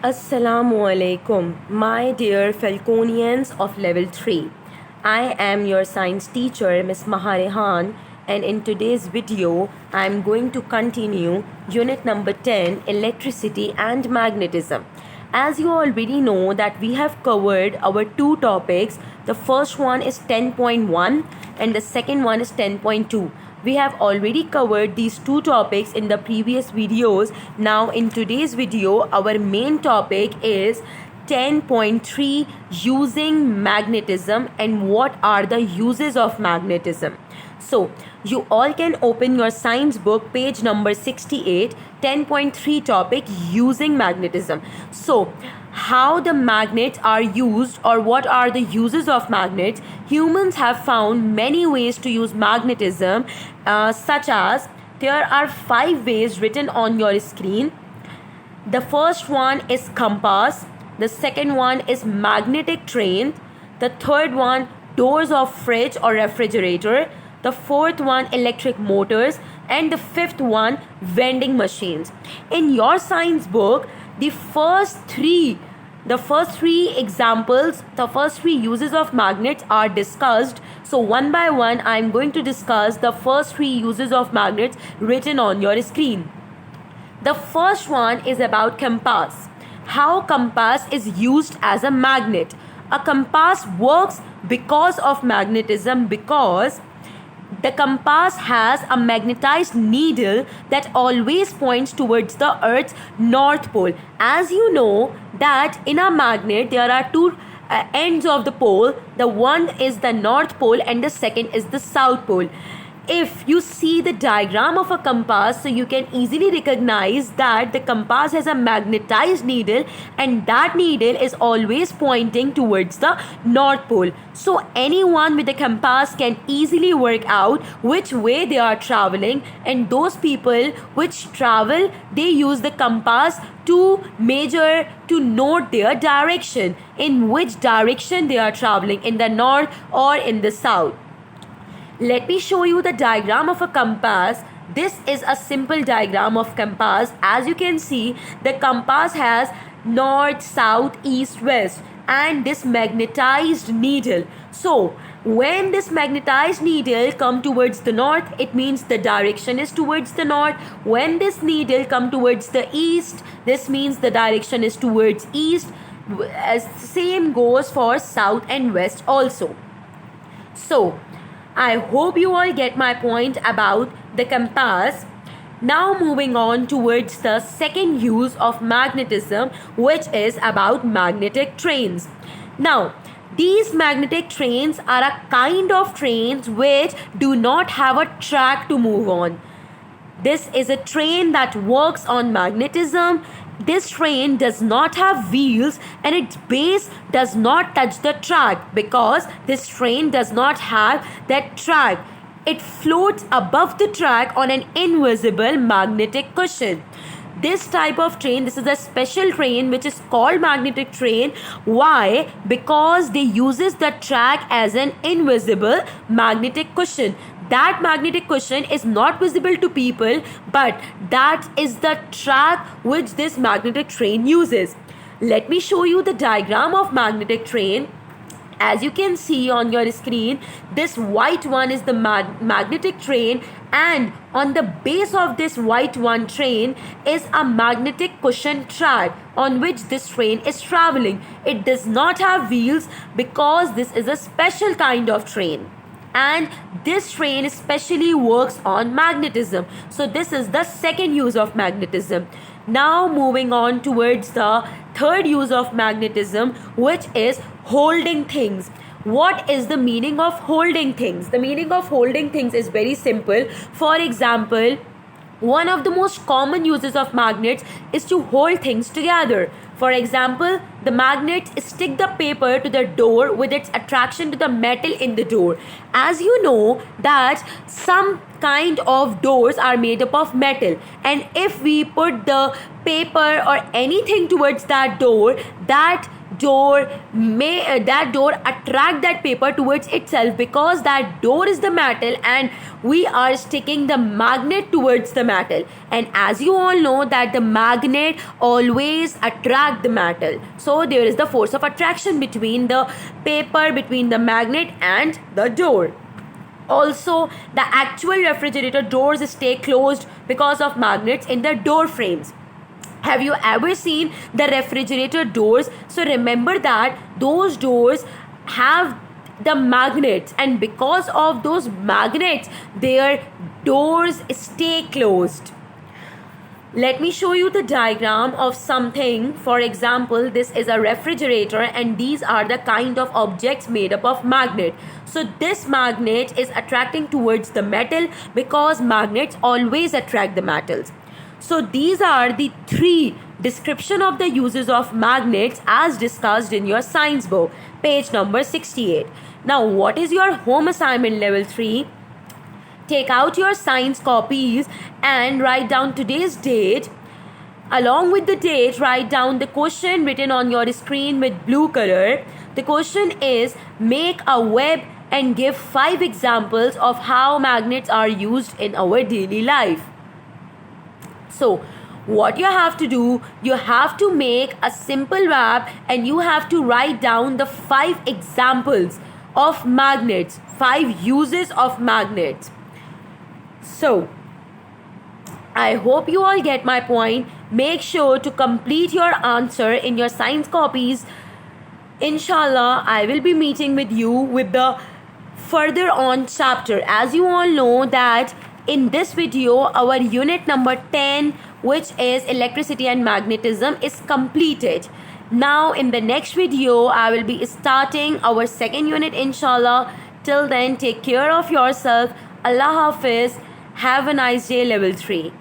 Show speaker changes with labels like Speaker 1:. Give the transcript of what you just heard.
Speaker 1: Assalamu alaikum, my dear Falconians of level 3. I am your science teacher, Miss Maharehan, and in today's video, I am going to continue unit number 10, electricity and magnetism. As you already know that we have covered our two topics. The first one is 10.1 and the second one is 10.2. We have already covered these two topics in the previous videos. Now in today's video, our main topic is 10.3, using magnetism and what are the uses of magnetism. So you all can open your science book, page number 68, 10.3 topic, using magnetism. So how the magnets are used or what are the uses of magnets. Humans have found many ways to use magnetism, such as there are 5 ways written on your screen. The first one is compass, the second one is magnetic train, the third one doors of fridge or refrigerator, the fourth one electric motors, and the fifth one vending machines. In your science book, the first three examples, the first three uses of magnets are discussed. So one by one, I am going to discuss the first 3 uses of magnets written on your screen. The first one is about compass. How compass is used as a magnet. A compass works because of magnetism, because the compass has a magnetized needle that always points towards the Earth's north pole. As you know that in a magnet there are two ends of the pole. The one is the north pole and the second is the south pole. If you see the diagram of a compass, so you can easily recognize that the compass has a magnetized needle and that needle is always pointing towards the north pole. So anyone with a compass can easily work out which way they are traveling, and those people which travel, they use the compass to measure, to note their direction, in which direction they are traveling, in the north or in the south. Let me show you the diagram of a compass. This is a simple diagram of compass. As you can see, the compass has north, south, east, west, and this magnetized needle. So when this magnetized needle come towards the north, it means the direction is towards the north. When this needle come towards the east, this means the direction is towards east. Same goes for south and west also. So I hope you all get my point about the compass. Now moving on towards the second use of magnetism, which is about magnetic trains. Now, these magnetic trains are a kind of trains which do not have a track to move on. This is a train that works on magnetism. This train does not have wheels and its base does not touch the track because this train does not have that track. It floats above the track on an invisible magnetic cushion. This type of train, this is a special train which is called magnetic train. Why? Because they uses the track as an invisible magnetic cushion. That magnetic cushion is not visible to people, but that is the track which this magnetic train uses. Let me show you the diagram of magnetic train. As you can see on your screen, this white one is the magnetic train, and on the base of this white one train is a magnetic cushion track on which this train is traveling. It does not have wheels because this is a special kind of train, and this train especially works on magnetism. So this is the second use of magnetism. Now moving on towards the third use of magnetism, which is holding things. What is the meaning of holding things? The meaning of holding things is very simple. For example, one of the most common uses of magnets is to hold things together. For example, the magnets stick the paper to the door with its attraction to the metal in the door. As you know that some kind of doors are made up of metal, and if we put the paper or anything towards that door attract that paper towards itself, because that door is the metal and we are sticking the magnet towards the metal. And as you all know that the magnet always attract the metal, so there is the force of attraction between the paper, between the magnet and the door. Also, the actual refrigerator doors stay closed because of magnets in the door frames. Have you ever seen the refrigerator doors? So remember that those doors have the magnets, and because of those magnets their doors stay closed. Let me show you the diagram of something. For example, this is a refrigerator and these are the kind of objects made up of magnet. So this magnet is attracting towards the metal because magnets always attract the metals. So these are the three description of the uses of magnets as discussed in your science book, page number 68. Now, what is your home assignment level 3? Take out your science copies and write down today's date. Along with the date, write down the question written on your screen with blue color. The question is, make a web and give 5 examples of how magnets are used in our daily life. So what you have to do, you have to make a simple web and you have to write down the 5 examples of magnets, 5 uses of magnets. So I hope you all get my point. Make sure to complete your answer in your science copies. Inshallah, I will be meeting with you with the further on chapter. As you all know that in this video our unit number 10, which is electricity and magnetism, is completed. Now in the next video I will be starting our second unit, inshallah. Till then, take care of yourself. Allah Hafiz. Have a nice day, level 3.